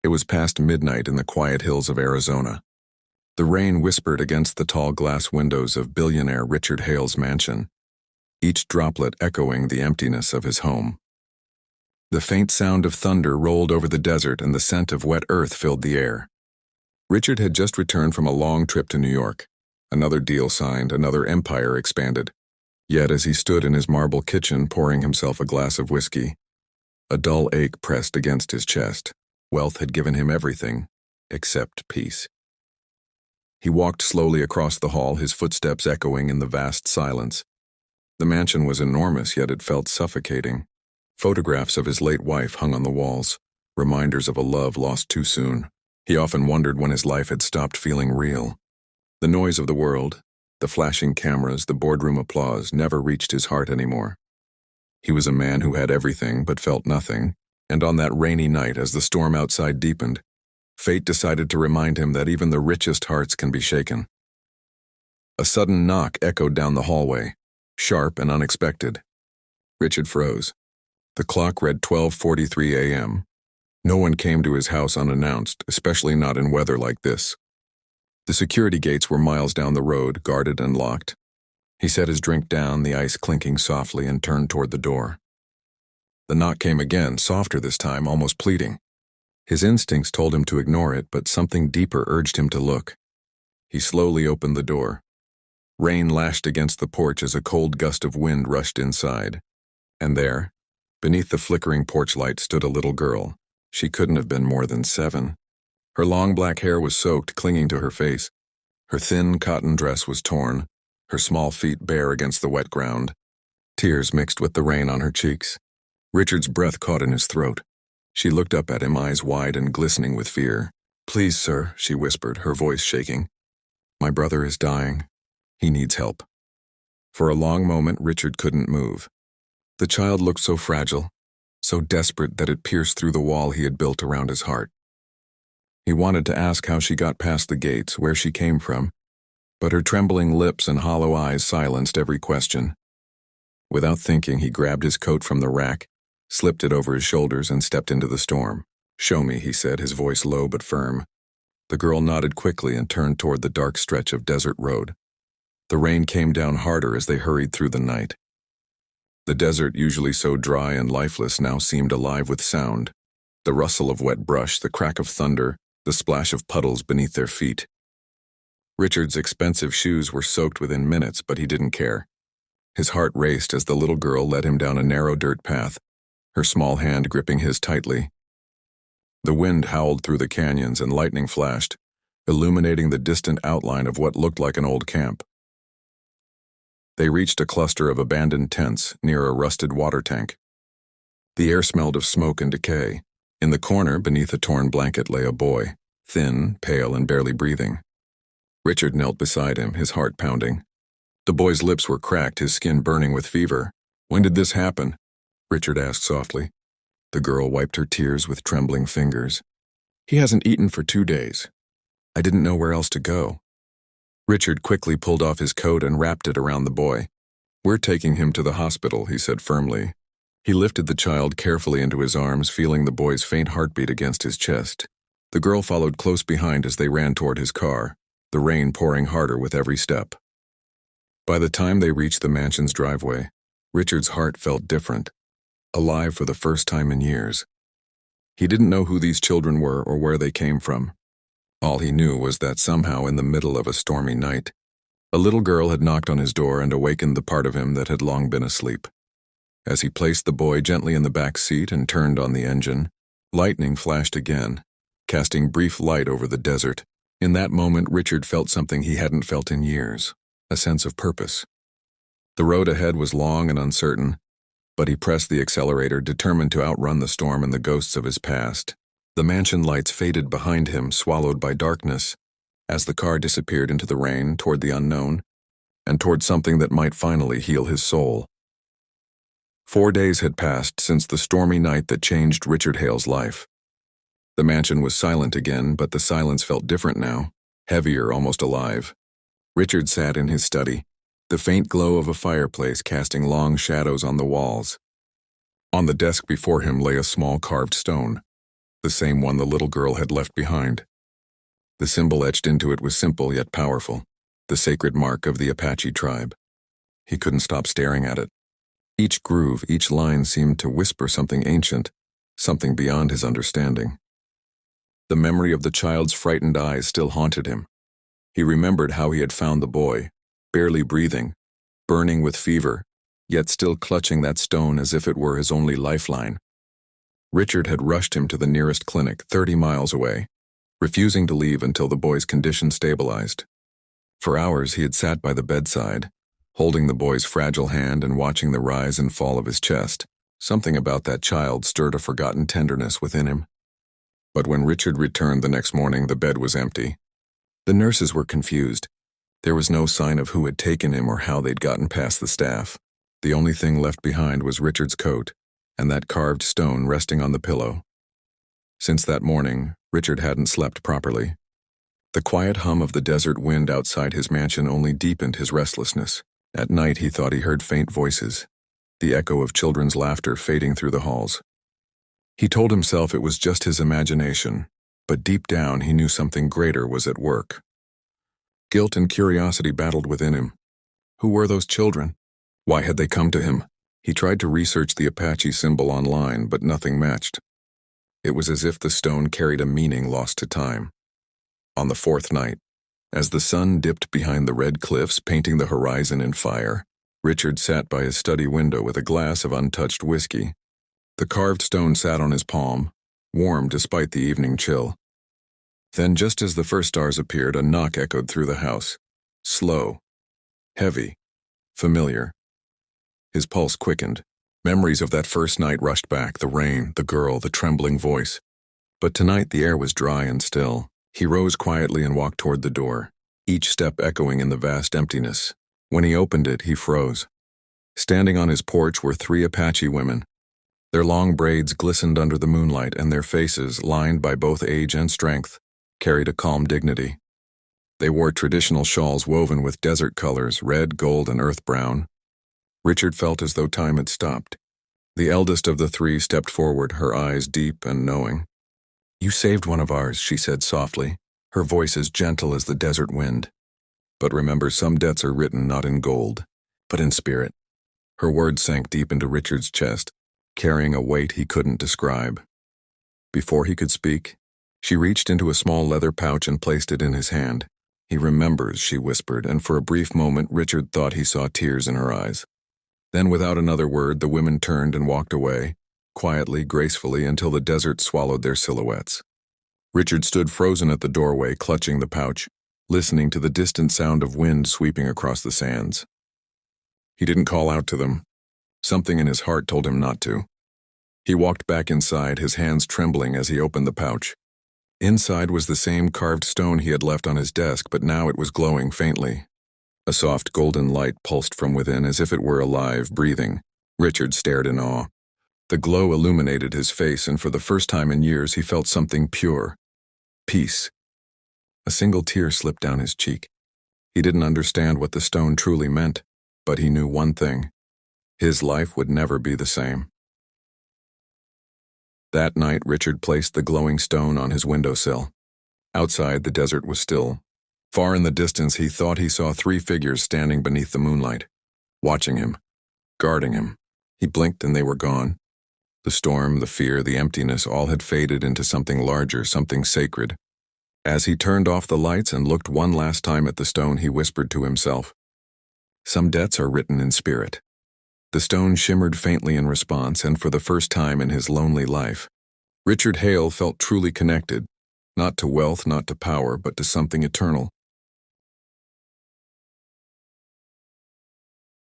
It was past midnight in the quiet hills of Arizona. The rain whispered against the tall glass windows of billionaire Richard Hale's mansion, each droplet echoing the emptiness of his home. The faint sound of thunder rolled over the desert and the scent of wet earth filled the air. Richard had just returned from a long trip to New York. Another deal signed, another empire expanded. Yet as he stood in his marble kitchen pouring himself a glass of whiskey, a dull ache pressed against his chest. Wealth had given him everything, except peace. He walked slowly across the hall, his footsteps echoing in the vast silence. The mansion was enormous, yet it felt suffocating. Photographs of his late wife hung on the walls, reminders of a love lost too soon. He often wondered when his life had stopped feeling real. The noise of the world, the flashing cameras, the boardroom applause never reached his heart anymore. He was a man who had everything but felt nothing, and on that rainy night as the storm outside deepened, fate decided to remind him that even the richest hearts can be shaken. A sudden knock echoed down the hallway, sharp and unexpected. Richard froze. The clock read 12:43 a.m. No one came to his house unannounced, especially not in weather like this. The security gates were miles down the road, guarded and locked. He set his drink down, the ice clinking softly, and turned toward the door. The knock came again, softer this time, almost pleading. His instincts told him to ignore it, but something deeper urged him to look. He slowly opened the door. Rain lashed against the porch as a cold gust of wind rushed inside. And there, beneath the flickering porch light, stood a little girl. She couldn't have been more than 7. Her long black hair was soaked, clinging to her face. Her thin cotton dress was torn, her small feet bare against the wet ground. Tears mixed with the rain on her cheeks. Richard's breath caught in his throat. She looked up at him, eyes wide and glistening with fear. "Please, sir," she whispered, her voice shaking. "My brother is dying. He needs help." For a long moment, Richard couldn't move. The child looked so fragile, so desperate that it pierced through the wall he had built around his heart. He wanted to ask how she got past the gates, where she came from, but her trembling lips and hollow eyes silenced every question. Without thinking, he grabbed his coat from the rack, slipped it over his shoulders, and stepped into the storm. "Show me," he said, his voice low but firm. The girl nodded quickly and turned toward the dark stretch of desert road. The rain came down harder as they hurried through the night. The desert, usually so dry and lifeless, now seemed alive with sound. The rustle of wet brush, the crack of thunder, the splash of puddles beneath their feet. Richard's expensive shoes were soaked within minutes, but he didn't care. His heart raced as the little girl led him down a narrow dirt path, her small hand gripping his tightly. The wind howled through the canyons and lightning flashed, illuminating the distant outline of what looked like an old camp. They reached a cluster of abandoned tents near a rusted water tank. The air smelled of smoke and decay. In the corner, beneath a torn blanket, lay a boy, thin, pale, and barely breathing. Richard knelt beside him, his heart pounding. The boy's lips were cracked, his skin burning with fever. "When did this happen?" Richard asked softly. The girl wiped her tears with trembling fingers. "He hasn't eaten for 2 days. I didn't know where else to go." Richard quickly pulled off his coat and wrapped it around the boy. "We're taking him to the hospital," he said firmly. He lifted the child carefully into his arms, feeling the boy's faint heartbeat against his chest. The girl followed close behind as they ran toward his car, the rain pouring harder with every step. By the time they reached the mansion's driveway, Richard's heart felt different, alive for the first time in years. He didn't know who these children were or where they came from. All he knew was that somehow in the middle of a stormy night, a little girl had knocked on his door and awakened the part of him that had long been asleep. As he placed the boy gently in the back seat and turned on the engine, lightning flashed again, casting brief light over the desert. In that moment, Richard felt something he hadn't felt in years, a sense of purpose. The road ahead was long and uncertain, but he pressed the accelerator, determined to outrun the storm and the ghosts of his past. The mansion lights faded behind him, swallowed by darkness, as the car disappeared into the rain toward the unknown, and toward something that might finally heal his soul. 4 days had passed since the stormy night that changed Richard Hale's life. The mansion was silent again, but the silence felt different now, heavier, almost alive. Richard sat in his study, the faint glow of a fireplace casting long shadows on the walls. On the desk before him lay a small carved stone, the same one the little girl had left behind. The symbol etched into it was simple yet powerful, the sacred mark of the Apache tribe. He couldn't stop staring at it. Each groove, each line seemed to whisper something ancient, something beyond his understanding. The memory of the child's frightened eyes still haunted him. He remembered how he had found the boy, barely breathing, burning with fever, yet still clutching that stone as if it were his only lifeline. Richard had rushed him to the nearest clinic 30 miles away, refusing to leave until the boy's condition stabilized. For hours he had sat by the bedside, holding the boy's fragile hand and watching the rise and fall of his chest. Something about that child stirred a forgotten tenderness within him. But when Richard returned the next morning, the bed was empty. The nurses were confused. There was no sign of who had taken him or how they'd gotten past the staff. The only thing left behind was Richard's coat and that carved stone resting on the pillow. Since that morning, Richard hadn't slept properly. The quiet hum of the desert wind outside his mansion only deepened his restlessness. At night he thought he heard faint voices, the echo of children's laughter fading through the halls. He told himself it was just his imagination, but deep down he knew something greater was at work. Guilt and curiosity battled within him. Who were those children? Why had they come to him? He tried to research the Apache symbol online, but nothing matched. It was as if the stone carried a meaning lost to time. On the fourth night, as the sun dipped behind the red cliffs painting the horizon in fire, Richard sat by his study window with a glass of untouched whiskey. The carved stone sat on his palm, warm despite the evening chill. Then, just as the first stars appeared, a knock echoed through the house. Slow, heavy, familiar. His pulse quickened. Memories of that first night rushed back, the rain, the girl, the trembling voice. But tonight the air was dry and still. He rose quietly and walked toward the door, each step echoing in the vast emptiness. When he opened it, he froze. Standing on his porch were 3 Apache women. Their long braids glistened under the moonlight, and their faces, lined by both age and strength, carried a calm dignity. They wore traditional shawls woven with desert colors, red, gold, and earth brown. Richard felt as though time had stopped. The eldest of the 3 stepped forward, her eyes deep and knowing. "You saved one of ours," she said softly, her voice as gentle as the desert wind. "But remember, some debts are written not in gold, but in spirit." Her words sank deep into Richard's chest, carrying a weight he couldn't describe. Before he could speak, she reached into a small leather pouch and placed it in his hand. "He remembers," she whispered, and for a brief moment Richard thought he saw tears in her eyes. Then, without another word, the women turned and walked away, quietly, gracefully, until the desert swallowed their silhouettes. Richard stood frozen at the doorway, clutching the pouch, listening to the distant sound of wind sweeping across the sands. He didn't call out to them. Something in his heart told him not to. He walked back inside, his hands trembling as he opened the pouch. Inside was the same carved stone he had left on his desk, but now it was glowing faintly. A soft golden light pulsed from within as if it were alive, breathing. Richard stared in awe. The glow illuminated his face, and for the first time in years he felt something pure. Peace. A single tear slipped down his cheek. He didn't understand what the stone truly meant, but he knew one thing. His life would never be the same. That night, Richard placed the glowing stone on his windowsill. Outside, the desert was still. Far in the distance, he thought he saw 3 figures standing beneath the moonlight, watching him, guarding him. He blinked and they were gone. The storm, the fear, the emptiness, all had faded into something larger, something sacred. As he turned off the lights and looked one last time at the stone, he whispered to himself, "Some debts are written in spirit." The stone shimmered faintly in response, and for the first time in his lonely life, Richard Hale felt truly connected, not to wealth, not to power, but to something eternal.